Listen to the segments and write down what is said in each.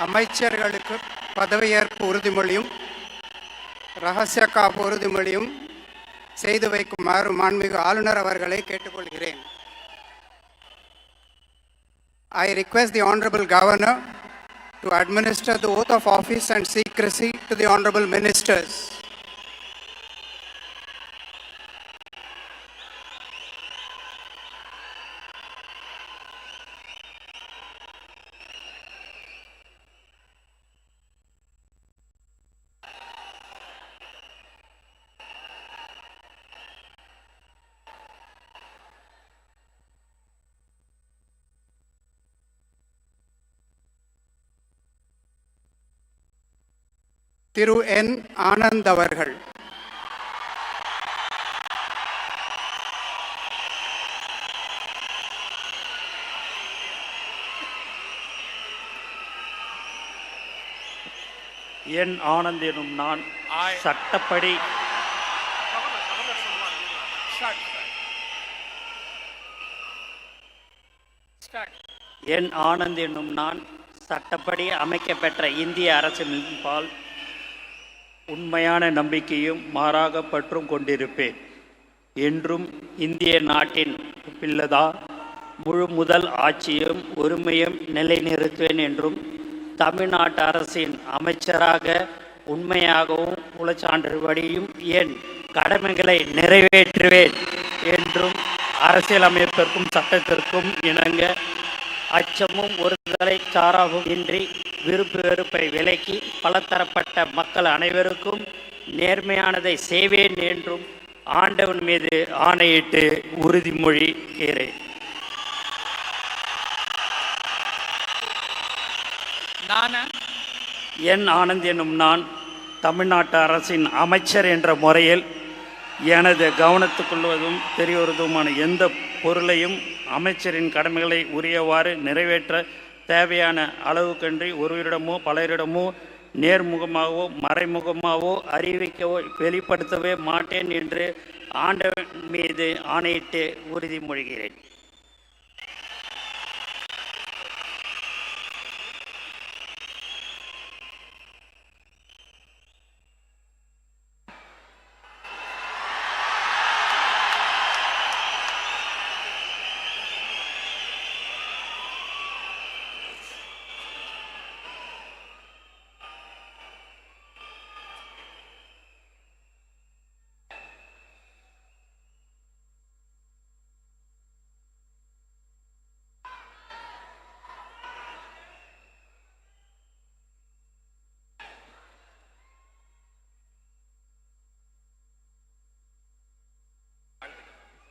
அமைச்சர்களுக்கு பதவியேற்பு உறுதிமொழியும் இரகசிய காப்பு உறுதிமொழியும் செய்து வைக்குமாறு மாண்புமிகு ஆளுநர் அவர்களை கேட்டுக்கொள்கிறேன். I request the Honorable Governor to administer the oath of office and secrecy to the Honorable Ministers. திரு என். ஆனந்த் அவர்கள். என். ஆனந்த் எனும் நான் சட்டப்படி என். ஆனந்த் என்னும் நான் சட்டப்படி அமைக்கப்பெற்ற இந்திய அரசின்பால் உண்மையான நம்பிக்கையும் மாறாக பற்றும் கொண்டிருப்பேன் என்றும் இந்திய நாட்டின் பிள்ளதா முழு முதல் ஆட்சியும் உரிமையும் நிலைநிறுத்துவேன் என்றும் தமிழ்நாட்டு அரசின் அமைச்சராக உண்மையாகவும் உளச்சான்றுபடியும் என் கடமைகளை நிறைவேற்றுவேன் என்றும் அரசியலமைப்பிற்கும் சட்டத்திற்கும் இணங்க அச்சமும் ஒருதலை சாராவும் இன்றி விருப்பு வெறுப்பை விலக்கி பலதரப்பட்ட மக்கள் அனைவருக்கும் நேர்மையானதை செய்வேன் என்றும் ஆண்டவன் மீது ஆணையிட்டு உறுதிமொழிகிறேன். என். ஆனந்த் எனும் நான் தமிழ்நாட்டு அரசின் அமைச்சர் என்ற முறையில் எனது கவனத்துக்கொள்வதும் தெரியவதுமான எந்த பொருளையும் அமைச்சரின் கடமைகளை உரியவாறு நிறைவேற்ற தேவையான அளவுக்கன்றி ஒருவரிடமோ பலரிடமோ நேர்முகமாகவோ மறைமுகமாகவோ அறிவிக்கவோ வெளிப்படுத்தவே மாட்டேன் என்று ஆண்டவன் மீது ஆணையிட்டு உறுதிமொழிகிறேன்.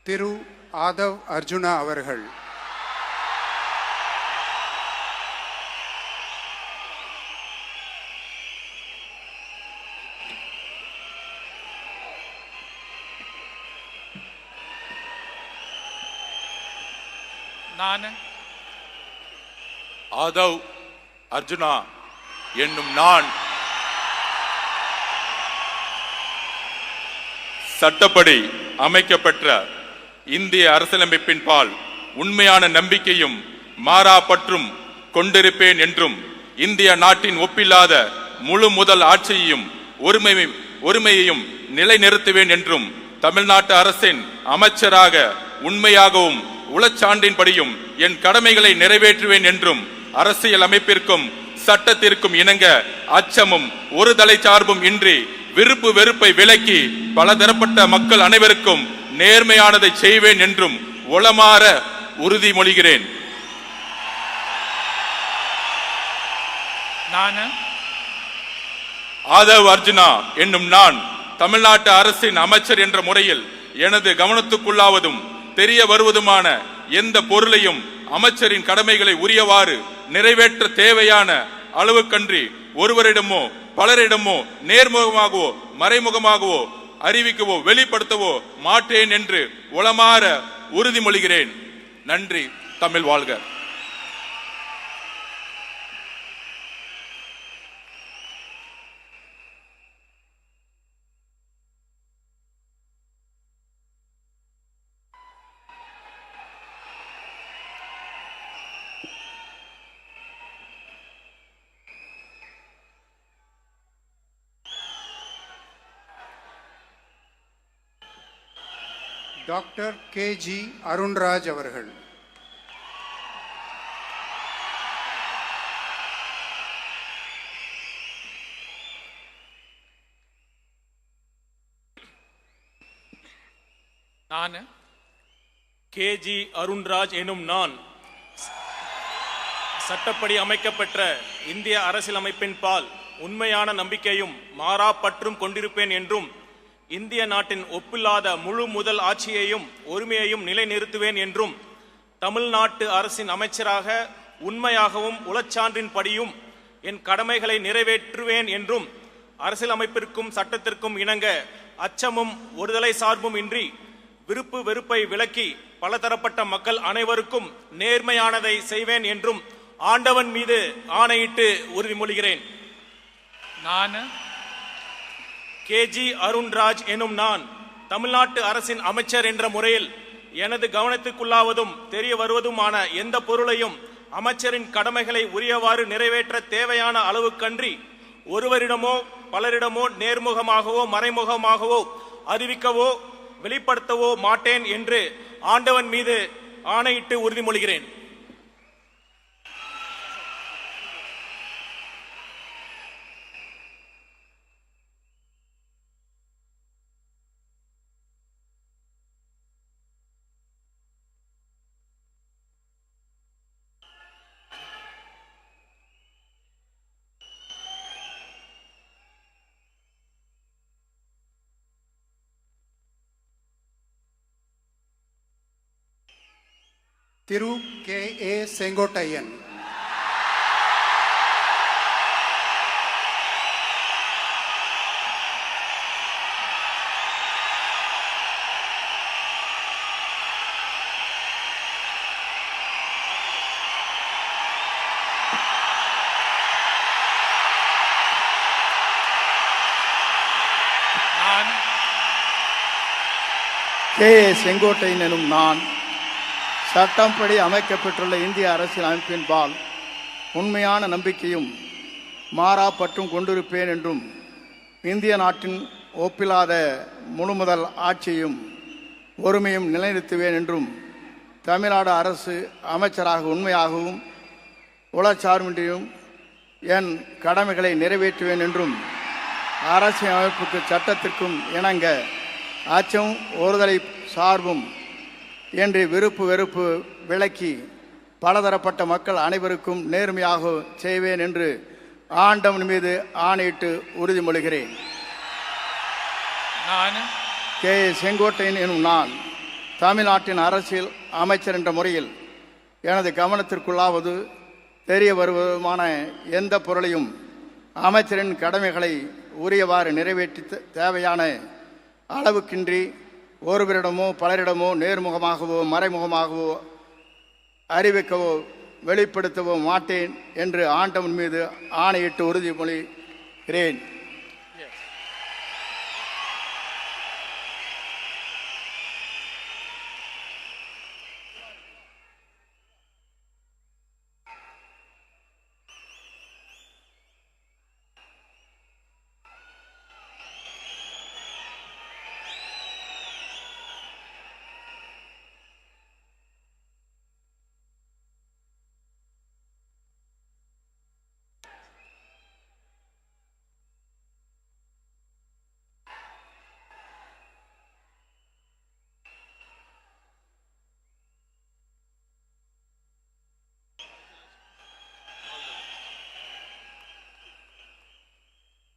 திரு ஆதவ் அர்ஜுனா அவர்கள். நான் ஆதவ் அர்ஜுனா என்னும் நான் சட்டப்படி அமைக்கப்பெற்ற இந்திய அரசியலமைப்பின் பால் உண்மையான நம்பிக்கையும் மாறா பற்றும் கொண்டிருப்பேன் என்றும் இந்திய நாட்டின் ஒப்பில்லாத முழு முதல் ஆட்சியையும் ஒருமையையும் நிலைநிறுத்துவேன் என்றும் தமிழ்நாட்டு அரசின் அமைச்சராக உண்மையாகவும் உளச்சான்றின்படியும் என் கடமைகளை நிறைவேற்றுவேன் என்றும் அரசியல் அமைப்பிற்கும் சட்டத்திற்கும் இணங்க அச்சமும் ஒரு தலை சார்பும் இன்றி விருப்பு வெறுப்பை விலக்கி பலதரப்பட்ட மக்கள் அனைவருக்கும் நேர்மையானதை செய்வேன் என்றும் உளமாற உறுதிமொழிகிறேன். ஆதவ் அர்ஜுனா என்னும் நான் தமிழ்நாட்டு அரசின் அமைச்சர் என்ற முறையில் எனது கவனத்துக்குள்ளாவதும் தெரிய வருவதுமான எந்த பொருளையும் அமைச்சரின் கடமைகளை உரியவாறு நிறைவேற்ற தேவையான அளவுக்கன்றி ஒருவரிடமோ பலரிடமோ நேர்முகமாகவோ மறைமுகமாகவோ அறிவிக்கவோ வெளிப்படுத்தவோ மாட்டேன் என்று உளமாற உறுதிமொழிகிறேன். நன்றி. தமிழ் வாழ்க. Doctor K.G. அருண்ராஜ் அவர்கள். நான் K.G. அருண்ராஜ் எனும் நான் சட்டப்படி அமைக்கப்பெற்ற இந்திய அரசியலமைப்பின் பால் உண்மையான நம்பிக்கையும் மாறா பற்றும் கொண்டிருப்பேன் என்றும் இந்திய நாட்டின் ஒப்பில்லாத முழு முதல் ஆட்சியையும் ஒருமையையும் நிலைநிறுத்துவேன் என்றும் தமிழ்நாட்டு அரசின் அமைச்சராக உண்மையாகவும் உளச்சான்றின்படியும் என் கடமைகளை நிறைவேற்றுவேன் என்றும் அரசியலமைப்பிற்கும் சட்டத்திற்கும் இணங்க அச்சமும் ஒருதலை சார்பும் இன்றி விருப்பு வெறுப்பை விலக்கி பலதரப்பட்ட மக்கள் அனைவருக்கும் நேர்மையானதை செய்வேன் என்றும் ஆண்டவன் மீது ஆணையிட்டு உறுதிமொழிகிறேன். நான் K.G. அருண்ராஜ் எனும் நான் தமிழ்நாட்டு அரசின் அமைச்சர் என்ற முறையில் எனது கவனத்துக்குள்ளாவதும் தெரிய வருவதுமான எந்த பொருளையும் அமைச்சரின் கடமைகளை உரியவாறு நிறைவேற்ற தேவையான அளவுக்கன்றி ஒருவரிடமோ பலரிடமோ நேர்முகமாகவோ மறைமுகமாகவோ அறிவிக்கவோ வெளிப்படுத்தவோ மாட்டேன் என்று ஆண்டவன் மீது ஆணையிட்டு உறுதிமொழிகிறேன். திரு K.A. செங்கோட்டையன். K.A. செங்கோட்டையன் எனும் நான் சட்டப்படி அமைக்கப்பட்டுள்ள இந்திய அரசியல் அமைப்பின் பால் உண்மையான நம்பிக்கையும் மாறா பற்றும் கொண்டிருப்பேன் என்றும் இந்திய நாட்டின் ஒப்பில்லாத முழுமுதல் ஆட்சியும் ஒருமையும் நிலைநிறுத்துவேன் என்றும் தமிழ்நாடு அரசு அமைச்சராக உண்மையாகவும் உளச்சார்பின்றியும் என் கடமைகளை நிறைவேற்றுவேன் என்றும் அரசியல் அமைப்புக்கு சட்டத்திற்கும் இணங்க அச்சம் ஒருதலை சார்பும் என்று விருப்பு வெறுப்பு விலக்கி பலதரப்பட்ட மக்கள் அனைவருக்கும் நேர்மையாக செய்வேன் என்று ஆண்டவன் மீது ஆணையிட்டு உறுதிமொழிகிறேன். நான் K.A. செங்கோட்டையன் எனும் நான் தமிழ்நாட்டின் அரசியல் அமைச்சர் என்ற முறையில் எனது கவனத்திற்குள்ளாவது தெரிய வருவதுமான எந்த பொருளையும் அமைச்சரின் கடமைகளை உரியவாறு நிறைவேற்றி தேவையான அளவுக்கின்றி ஒருவரிடமோ பலரிடமோ நேர்முகமாகவோ மறைமுகமாகவோ அறிவிக்கவோ வெளிப்படுத்தவோ மாட்டேன் என்று ஆண்டவன் மீது ஆணையிட்டு உறுதிமொழிகிறேன்.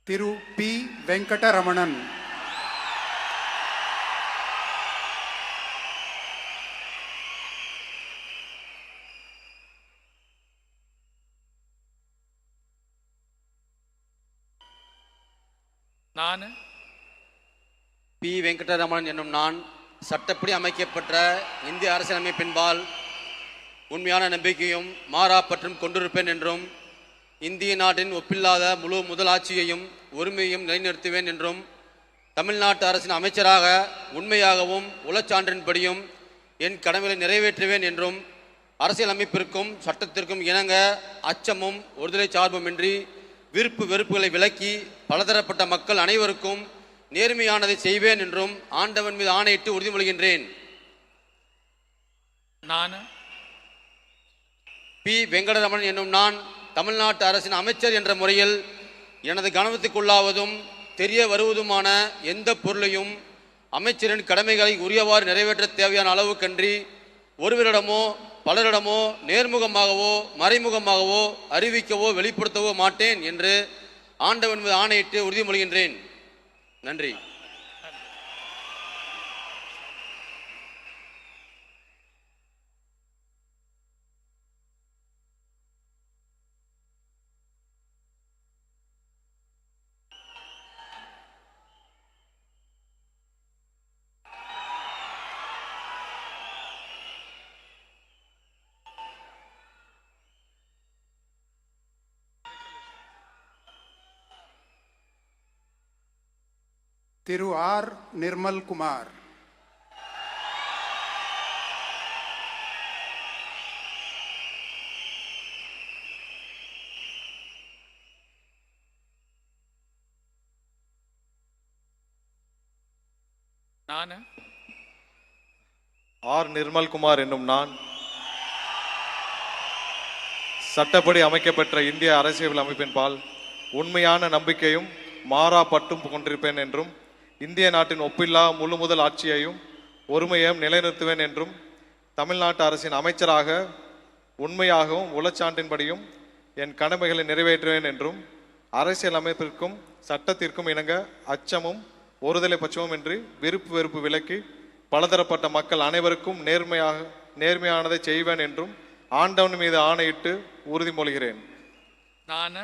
திரு P. வெங்கடரமணன். நான் பி. வெங்கடரமணன் என்னும் நான் சட்டப்படி அமைக்கப்பட்ட இந்திய அரசியலமைப்பின்பால் உண்மையான நம்பிக்கையும் மாறா பற்றும் கொண்டிருப்பேன் என்றும் இந்திய நாட்டின் ஒப்பில்லாத முழு முதலாட்சியையும் ஒருமையையும் நிலைநிறுத்துவேன் என்றும் தமிழ்நாட்டு அரசின் அமைச்சராக உண்மையாகவும் உளச்சான்றின்படியும் என் கடமைகளை நிறைவேற்றுவேன் என்றும் அரசியலமைப்பிற்கும் சட்டத்திற்கும் இணங்க அச்சமும் ஒருதலை சார்புமின்றி விருப்பு வெறுப்புகளை விலக்கி பலதரப்பட்ட மக்கள் அனைவருக்கும் நேர்மையானதை செய்வேன் என்றும் ஆண்டவன் மீது ஆணையிட்டு உறுதிமொழிகின்றேன். நான் பி. வெங்கடரமணன் என்னும் நான் தமிழ்நாட்டு அரசின் அமைச்சர் என்ற முறையில் எனது கவனத்துக்குள்ளாவதும் தெரிய வருவதுமான எந்த பொருளையும் அமைச்சரின் கடமைகளை உரியவாறு நிறைவேற்ற தேவையான அளவுக்கன்றி ஒருவரிடமோ பலரிடமோ நேர்முகமாகவோ மறைமுகமாகவோ அறிவிக்கவோ வெளிப்படுத்தவோ மாட்டேன் என்று ஆண்டவன் மீது ஆணையிட்டு உறுதிமொழிகின்றேன். நன்றி. திரு ஆர். நிர்மல் குமார். நான் ஆர். நிர்மல்குமார் என்னும் நான் சட்டப்படி அமைக்கப்பெற்ற இந்திய அரசியல் அமைப்பின் பால் உண்மையான நம்பிக்கையும் மாறா பற்றும் கொண்டிருப்பேன் என்றும் இந்திய நாட்டின் ஒப்பில்லா முழு முதல் ஆட்சியையும் ஒருமையையும் நிலைநிறுத்துவேன் என்றும் தமிழ்நாட்டு அரசின் அமைச்சராக உண்மையாகவும் உளச்சான்றின்படியும் என் கடமைகளை நிறைவேற்றுவேன் என்றும் அரசியல் அமைப்பிற்கும் சட்டத்திற்கும் இணங்க அச்சமும் ஒருதலை பட்சமும் இன்றி விருப்பு வெறுப்பு விலக்கி பலதரப்பட்ட மக்கள் அனைவருக்கும் நேர்மையானதை செய்வேன் என்றும் ஆண்டவன் மீது ஆணையிட்டு உறுதிமொழிகிறேன். நான்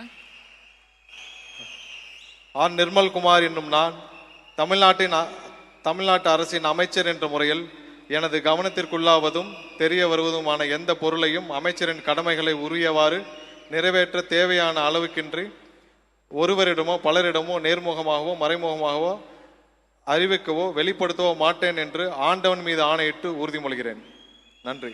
ஆர். நிர்மல்குமார் என்னும் நான் தமிழ்நாட்டு அரசின் அமைச்சர் என்ற முறையில் எனது கவனத்திற்குள்ளாவதும் தெரிய வருவதுமான எந்த பொருளையும் அமைச்சரின் கடமைகளை உரியவாறு நிறைவேற்ற தேவையான அளவுக்கின்றி ஒருவரிடமோ பலரிடமோ நேர்முகமாகவோ மறைமுகமாகவோ அறிவிக்கவோ வெளிப்படுத்தவோ மாட்டேன் என்று ஆண்டவன் மீது ஆணையிட்டு உறுதிமொழிகிறேன். நன்றி.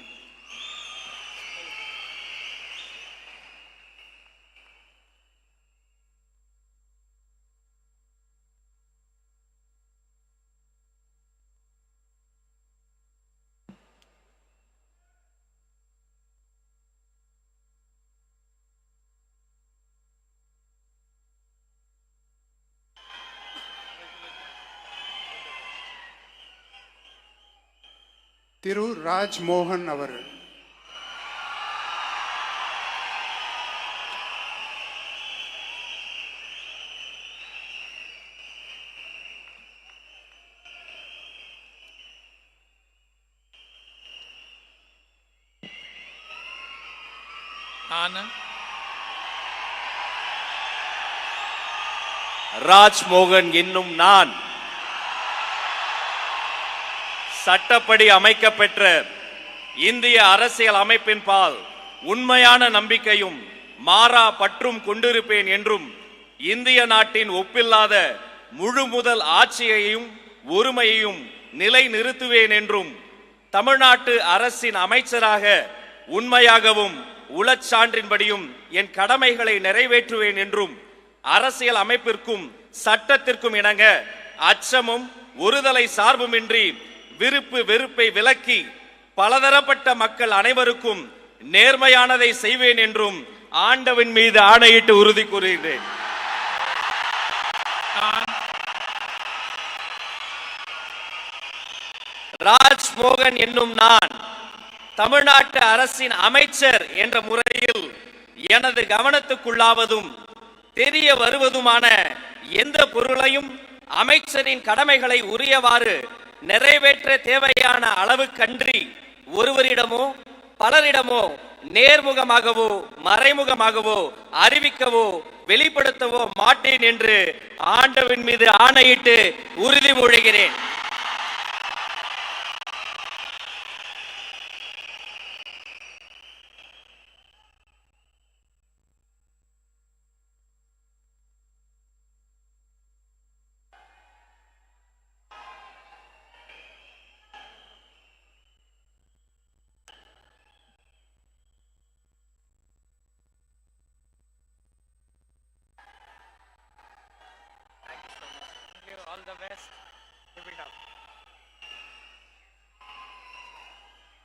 திரு ராஜ் மோகன் அவர்கள். நான் ராஜ்மோகன் என்னும் நான் சட்டப்படி அமைக்கப்பெற்ற இந்திய அரசியல் அமைப்பின் பால் உண்மையான நம்பிக்கையும் மாறா பற்றும் கொண்டிருப்பேன் என்றும் இந்திய நாட்டின் ஒப்பில்லாத முழு முதல் ஆட்சியையும் ஒருமையையும் நிலை நிறுத்துவேன் என்றும் தமிழ்நாட்டு அரசின் அமைச்சராக உண்மையாகவும் உளச்சான்றின்படியும் என் கடமைகளை நிறைவேற்றுவேன் என்றும் அரசியல் அமைப்பிற்கும் சட்டத்திற்கும் இணங்க அச்சமும் ஒருதலை சார்புமின்றி விருப்பு வெறுப்பை விலக்கி பலதரப்பட்ட மக்கள் அனைவருக்கும் நேர்மையானதை செய்வேன் என்றும் ஆண்டவன் மீது ஆணையிட்டு உறுதி கூறுகிறேன். ராஜ்மோகன் என்னும் நான் தமிழ்நாட்டு அரசின் அமைச்சர் என்ற முறையில் எனது கவனத்துக்குள்ளாவதும் தெரிய வருவதுமான எந்த பொருளையும் அமைச்சரின் கடமைகளை உரியவாறு நிறைவேற்ற தேவையான அளவுக்கன்றி ஒருவரிடமோ பலரிடமோ நேர்முகமாகவோ மறைமுகமாகவோ அறிவிக்கவோ வெளிப்படுத்தவோ மாட்டேன் என்று ஆண்டவன் மீது ஆணையிட்டு உறுதிமொழிகிறேன்.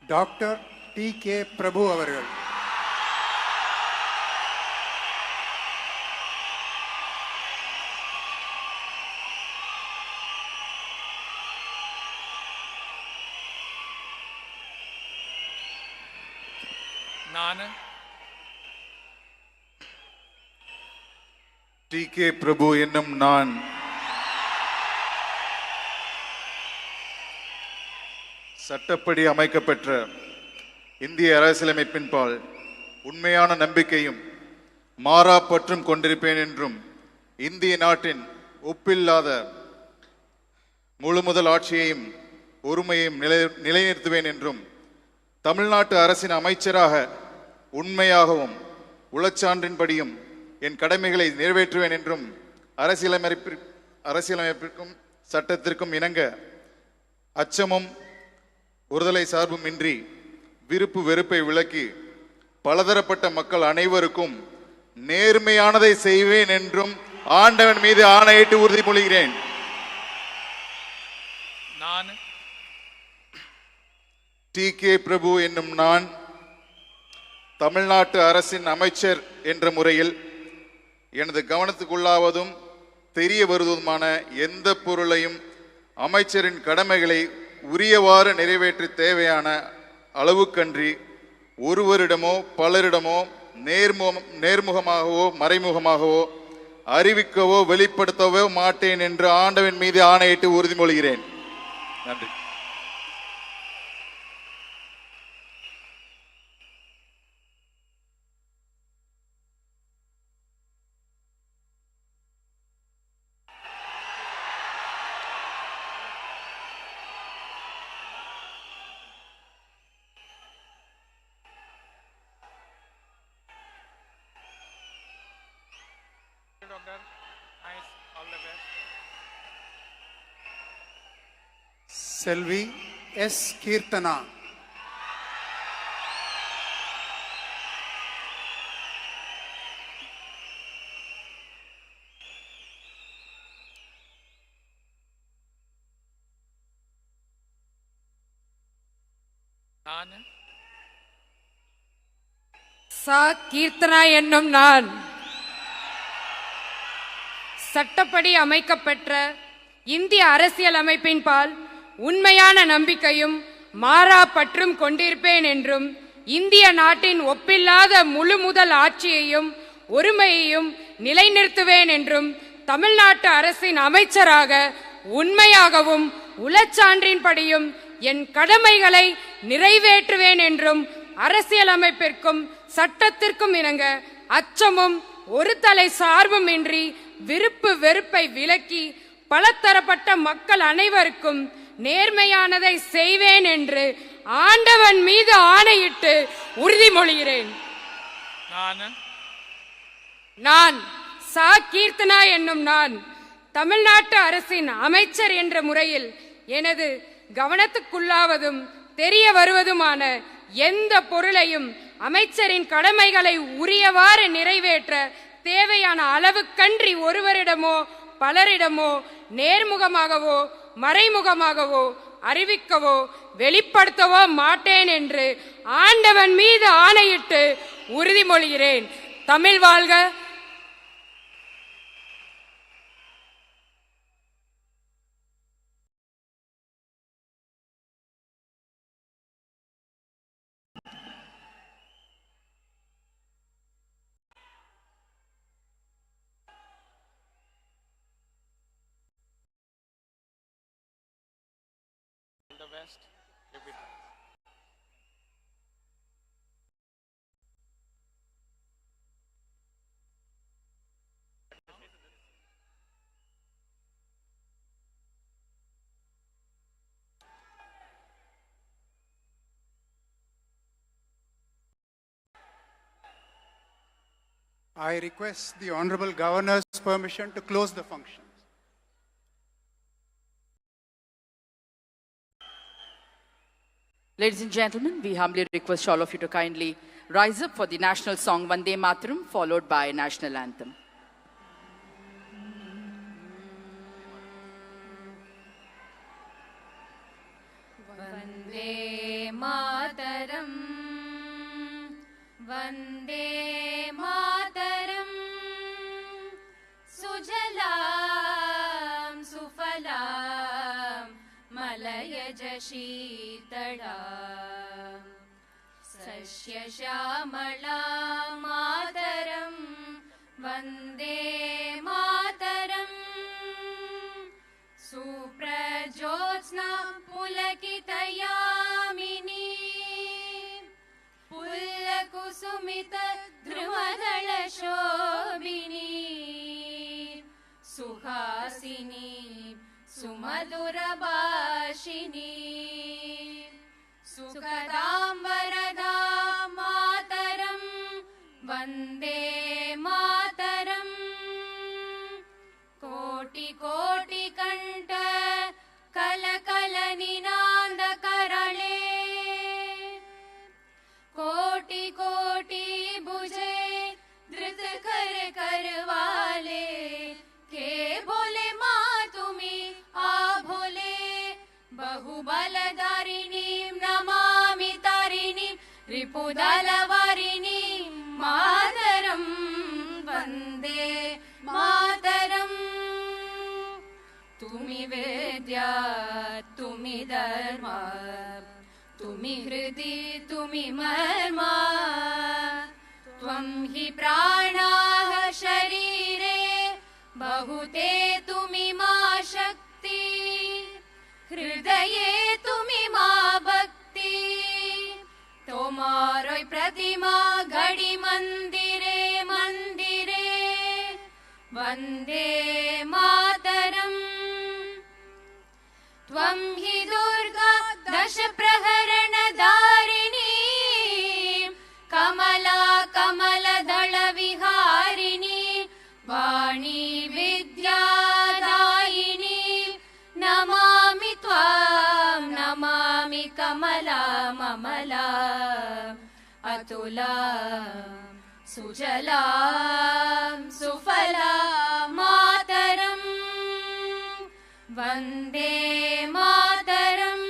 Doctor DK. பிரபு அவர்கள். நான் டி.கே. பிரபு என்னும் நான் சட்டப்படி அமைக்கப்பெற்ற இந்திய அரசியலமைப்பின்பால் உண்மையான நம்பிக்கையும் மாறா பற்றும் கொண்டிருப்பேன் என்றும் இந்திய நாட்டின் ஒப்பில்லாத முழுமுதல் ஆட்சியையும் ஒருமையையும் நிலைநிறுத்துவேன் என்றும் தமிழ்நாட்டு அரசின் அமைச்சராக உண்மையாகவும் உளச்சான்றின்படியும் என் கடமைகளை நிறைவேற்றுவேன் என்றும் அரசியலமைப்பிற்கும் சட்டத்திற்கும் இணங்க அச்சமும் ஒருதலை சார்பும் இன்றி விருப்பு வெறுப்பை விலக்கி பலதரப்பட்ட மக்கள் அனைவருக்கும் நேர்மையானதை செய்வேன் என்றும் ஆண்டவன் மீது ஆணையிட்டு உறுதிமொழிகிறேன். நான் டி.கே. பிரபு என்னும் நான் தமிழ்நாட்டு அரசின் அமைச்சர் என்ற முறையில் எனது கவனத்துக்குள்ளாவதும் தெரிய வருவதுமான எந்த பொருளையும் அமைச்சரின் கடமைகளை உரியவாறு நிறைவேற்ற தேவையான அளவுக்கன்றி ஒருவரிடமோ பலரிடமோ நேர்முகமாகவோ மறைமுகமாகவோ அறிவிக்கவோ வெளிப்படுத்தவோ மாட்டேன் என்று ஆண்டவன் மீது ஆணையிட்டு உறுதிமொழிகிறேன். நன்றி. Doctor nice all the best. செல்வி எஸ். கீர்த்தனா. நான் சா. கீர்த்தனா என்னும் நான் சட்டப்படி அமைக்கப்பெற்ற இந்திய அரசியலமைப்பின்பால் உண்மையான நம்பிக்கையும் மாறா பற்றும் கொண்டிருப்பேன் என்றும் இந்திய நாட்டின் ஒப்பில்லாத முழுமுதல் ஆட்சியையும் ஒருமையையும் நிலைநிறுத்துவேன் என்றும் தமிழ்நாட்டு அரசின் அமைச்சராக உண்மையாகவும் உளச்சான்றின்படியும் என் கடமைகளை நிறைவேற்றுவேன் என்றும் அரசியலமைப்பிற்கும் சட்டத்திற்கும் இணங்க அச்சமும் ஒரு தலை சார்பும் இன்றி விருப்பு வெறுப்பை விலக்கி பலதரப்பட்ட மக்கள் அனைவருக்கும் நேர்மையானதை செய்வேன் என்று ஆண்டவன் மீது ஆணையிட்டு உறுதிமொழிகிறேன். நான் சா. கீர்த்தனா என்னும் நான் தமிழ்நாட்டு அரசின் அமைச்சர் என்ற முறையில் எனது கவனத்துக்குள்ளாவதும் தெரிய வருவதுமான எந்த பொருளையும் அமைச்சரின் கடமைகளை உரியவாறு நிறைவேற்ற தேவையான அளவுக்கன்றி ஒருவரிடமோ பலரிடமோ நேர்முகமாகவோ மறைமுகமாகவோ அறிவிக்கவோ வெளிப்படுத்தவோ மாட்டேன் என்று ஆண்டவன் மீது ஆணையிட்டு உறுதிமொழிகிறேன். தமிழ் வாழ்க. the best. Keep it. I request the Honorable Governor's permission to close the functions. Ladies and gentlemen, we humbly request all of you to kindly rise up for the national song Vande Mataram, followed by national anthem. Vande Mataram Vande Mataram सुजलां सुफलां मलयज शीतलां सस्यश्यामलां मातरं वन्दे मातरम् सुप्रज्योत्स्ना पुलकितयामिनी पुल्लकुसुमित द्रुमदलशोभिनी सुहासिनी सुमधुरभाषिणी सुखदां वरदां मातरं वन्दे मातरम् कोटि कोटि कंठ कल कल निनाद करले कोटि कोटि भुजे धृत कर करवाले के बोले माँ तुम्ही आ भोले बहुबलधारिणी नमामि तारिणी रिपुदलवारिणी मातरं वन्दे मातरम् तुम्ही वेद्या तुम्ही धर्म तुम्ही हृदि तुम्ही मर्मा त्वं हि प्राणाः शरीरे बहुते तुम्ही मा शक्ति हृदये तुम्ही मा भक्ति तोमारोय प्रतिमा घड़ी मंदिरे मंदिरे वन्दे मातरम् त्वं हि दुर्गा दश प्रहरण धारिणी कमला कमलदल विहारिणी वाणी विद्यादायिनी नमामि त्वां नमामि कमला ममला अतुला सुजलां सुफला मातरम् वन्दे मातरम्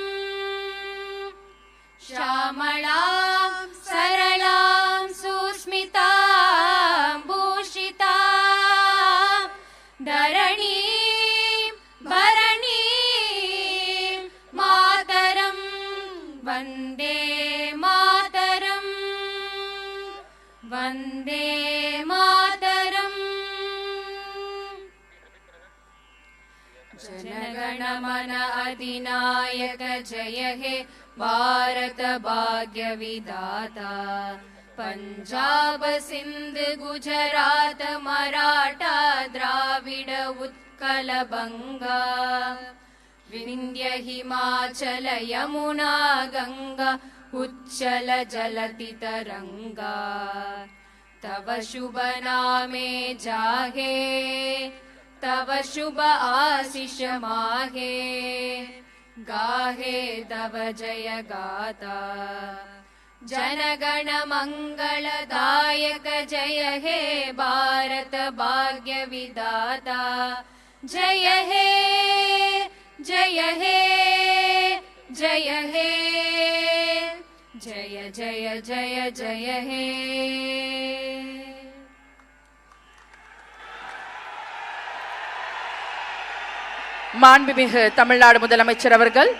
श्यामलां सरलां सुस्मितां भूषितां धरणीं भरणीं मातरं वन्दे मातरम् वन्दे मातरम् जनगण मन अधिनायक जय हे भारत भाग्य विधाता पंजाब सिंध गुजरात मराठा द्राविड उत्कल बंगा विंध्य हिमाचल यमुना गंगा उच्चल जलति तरंगा तव शुभ नामे जागे तव शुभ आशीष माहे गाहे तव जय गाता जनगण मंगलदायक जय हे भारत भाग्य विधाता जय हे जय हे जय हे जय जय जय जय हे மாண்புமிகு தமிழ்நாடு முதலமைச்சர் அவர்கள்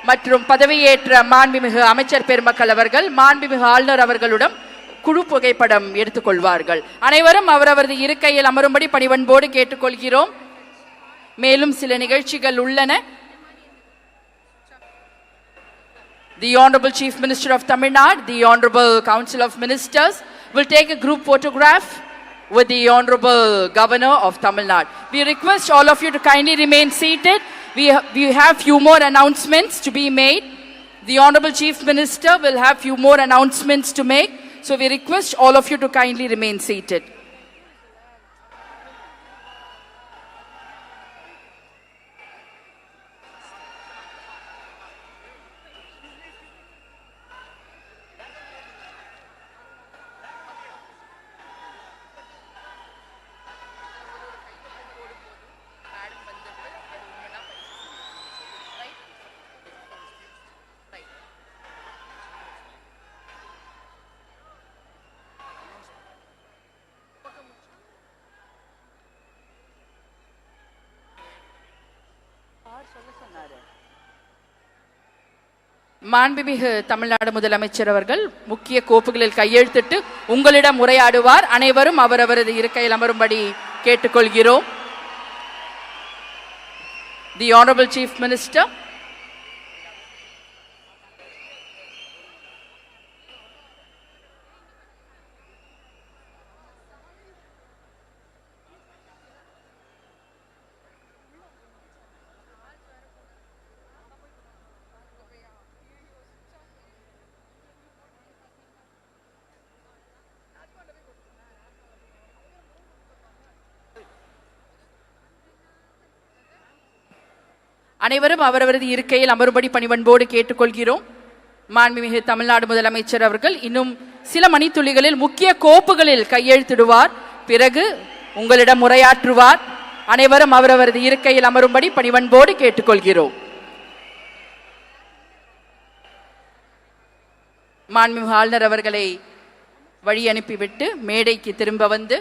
மற்றும் பதவியேற்ற மாண்புமிகு அமைச்சர் பெருமக்கள் அவர்கள் மாண்புமிகு ஆளுநர் அவர்களுடன் குழு புகைப்படம் எடுத்துக்கொள்வார்கள். அனைவரும் அவரவரது இருக்கையில் அமரும்படி பணிவன்போடு கேட்டுக்கொள்கிறோம். மேலும் சில நிகழ்ச்சிகள் உள்ளன. The Honorable Chief Minister of Tamil Nadu, the Honorable Council of Ministers will take a group photograph with the Honorable Governor of Tamil Nadu. We request all of you to kindly remain seated. We have few more announcements to be made. The Honorable Chief Minister will have few more announcements to make. So we request all of you to kindly remain seated. மாண்புமிகு தமிழ்நாடு முதலமைச்சர் அவர்கள் முக்கிய கோப்புகளில் கையெழுத்திட்டு உங்களிடம் உரையாடுவார். அனைவரும் அவரவரது இருக்கையில் அமரும்படி கேட்டுக்கொள்கிறோம். The Honorable Chief Minister. அனைவரும் அவரவரது இருக்கையில் அமரும்படி பணிவன்போடு கேட்டுக்கொள்கிறோம். மாண்புமிகு தமிழ்நாடு முதலமைச்சர் அவர்கள் இன்னும் சில மணித்துளிகளில் முக்கிய கோப்புகளில் கையெழுத்திடுவார். பிறகு உங்களிடம் உரையாற்றுவார். அனைவரும் அவரவரது இருக்கையில் அமரும்படி பணிவன்போடு கேட்டுக்கொள்கிறோம். மாண்புமிகு ஆளுநர் அவர்களை வழி அனுப்பிவிட்டு மேடைக்கு திரும்ப வந்து